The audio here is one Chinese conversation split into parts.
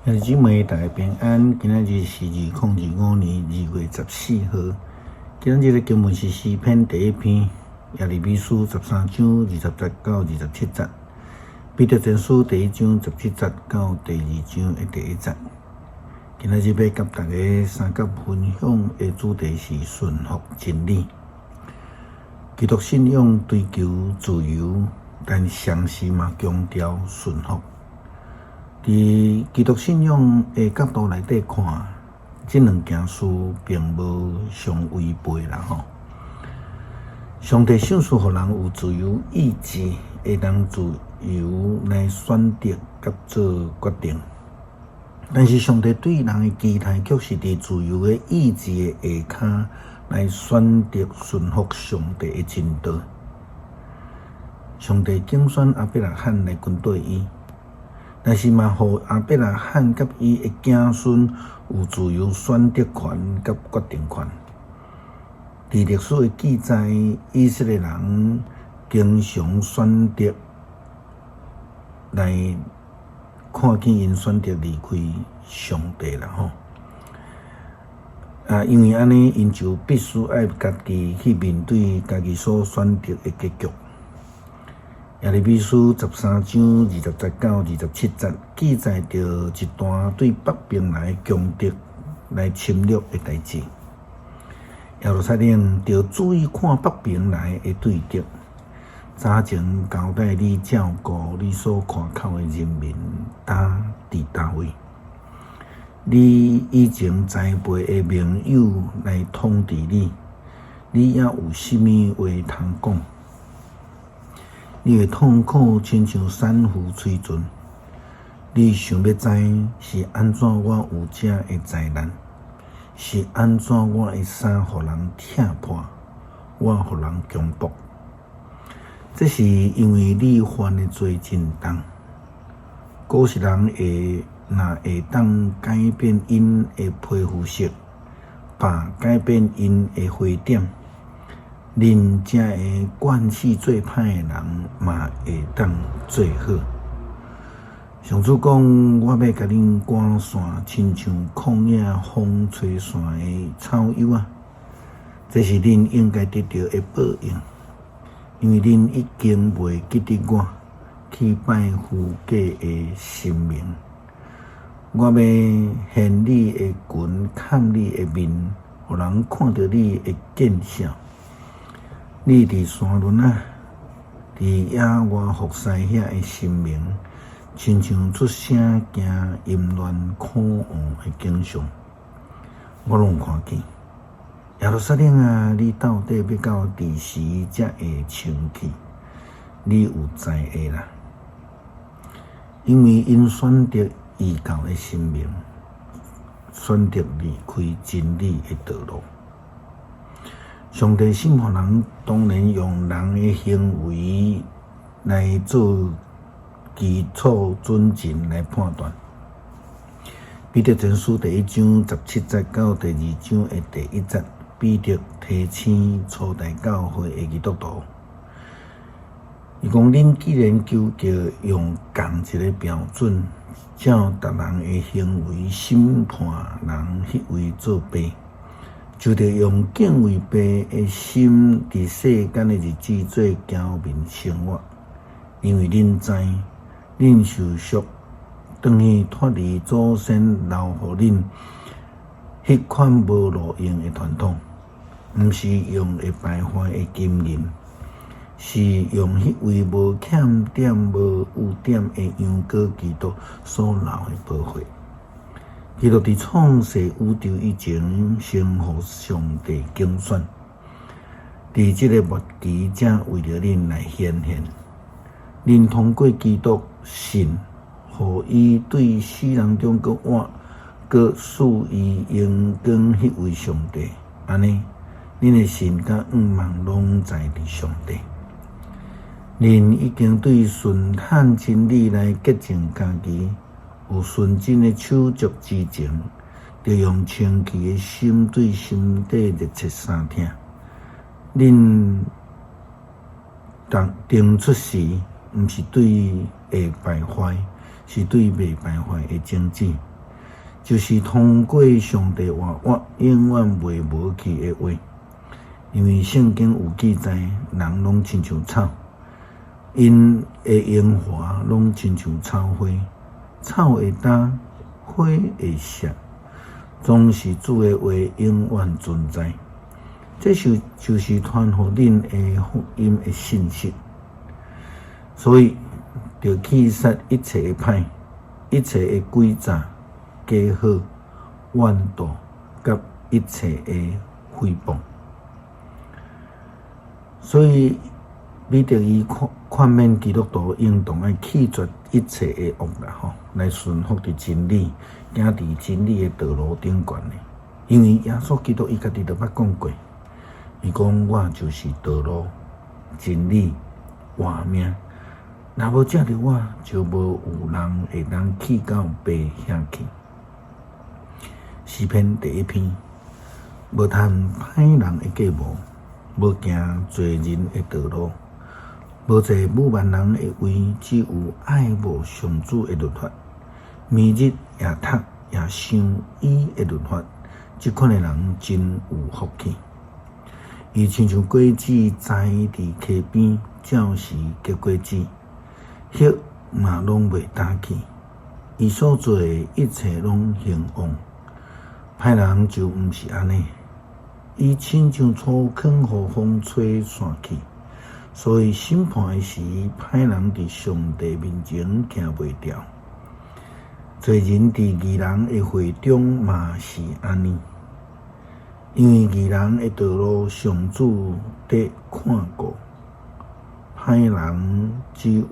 兄弟姊妹，大家平安。今仔日是2025年2月14号。今仔日的经文是诗篇第一篇，耶利米书13章20节到27节，彼得前书第1章17节到第2章的第1节。今仔日要甲大家三角分享的主题是顺服真理。基督信仰追求自由，但上时嘛强调顺服。伫基督信仰的角度内底看，这两件事并无相违背啦吼。上帝赏赐予人有自由意志，会当自由来选择甲做决定。但是上帝对人的期待，却是伫自由的意志的下骹来选择顺服上帝的真道。上帝竞选亚伯拉罕来跟对伊。但是嘛，互亚伯拉罕甲伊的子孙有自由选择权甲决定权。伫历史的记载，以色列人经常选择来看见因选择离开上帝啦吼。因为安尼，因就必须爱家己去面对家己所选择的结局。耶利米书13章20节到27节记载着一段对北边来强敌来侵略的代志。耶路撒冷着注意看北边来的对敌，早前交代你照顾你所看口的人民，呾伫叨位？你以前栽培的盟友来统治你，你还有甚物话通讲？你的痛苦亲像山呼吹尽，你想要知是安怎我有这的灾难？是安怎我的衫互人踢破，我互人强暴？这是因为你犯的罪真重。古时人若会当改变因的皮肤色，把改变因的花点。恁这个惯势最歹的人，嘛会当最好。上主讲，我要甲恁赶散，亲像旷野风吹散的草油啊！这是恁应该得到的报应，因为恁已经袂记得我去拜父家的神明。我要掀你的裙，砍你的面，互人看到你的见笑。你伫山峦啊，伫野外服侍遐的神明，亲像出声惊淫乱可恶的景象，我拢看见。耶路撒冷啊，你到底要到第时才会清气？你有知会啦？因为因选择异教的神明，选择离开真理的道路。上帝审判人，当然用人的行为来做基础准则来判断。彼得前书第1章17节到第2章的第1节，彼得提醒初代教会的基督徒，伊讲：恁既然求着用同一个标准，照逐人的行为审判人迄位做弊。就得用敬畏爸的心，伫世间的日子做骄民生活，因为恁知，恁受赎，转去脱离祖先留互恁迄款无路用的传统，毋是用会败坏的金银，是用迄位无欠点、无污点的羊羔基督所留的宝血。基督伫创世宇宙以前，先互上帝竞选，伫即个末期才为着恁来显现。恁通过基督信，互伊对死人中搁活，搁赐伊荣光迄位上帝。安尼，恁的心甲望拢在伫上帝。恁已经对顺坦真理来洁净家己。有纯真的手足之情，就用清气的心对心底热切相听。恁定出时，毋是对会败坏，是对未败坏的争执。就是通过上帝话永远袂无去的话。因为圣经有记载，人拢亲像草，因的荣华拢亲像草花，草会干，花会谢，总是主的话永远存在。这就是传互恁的福音的信息。所以，着去杀一切的歹，一切的诡诈、假好、怨妒，甲一切的诽谤。所以，彼得伊劝勉基督徒应当爱弃绝一切的恶啦，来顺服伫真理，行伫真理的道路顶悬的。因为耶稣基督伊家己就捌讲过，伊讲我就是道路、真理、活命。若无藉着我，就无有人会当去到爸遐去。诗篇第1篇，无贪歹人的计谋。无行罪人的道路，无坐侮慢人的位，只有爱慕上主的律法，每日夜读也想伊的律法，即款的人真有福气。伊亲像果子栽伫溪边，照时结果子，叶嘛拢袂干去。伊所做的一切拢兴旺，歹人就毋是安尼。伊亲像草坑，互风吹散去，所以审判的时，歹人伫上帝面前行袂掉。罪人伫义人的会中嘛是安尼，因为义人的道路上主得看顾，歹人只有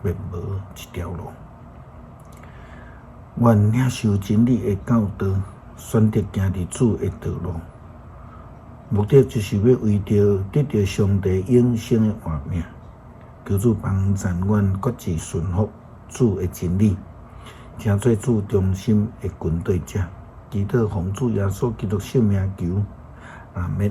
灭无一条路。愿领受真理的教导，选择行伫主的道路。目的就是要为着得到上帝永生的活命，求主帮助阮各自顺服主的真理，成做主忠心的军队者。祈祷奉主耶稣基督圣名求，阿们。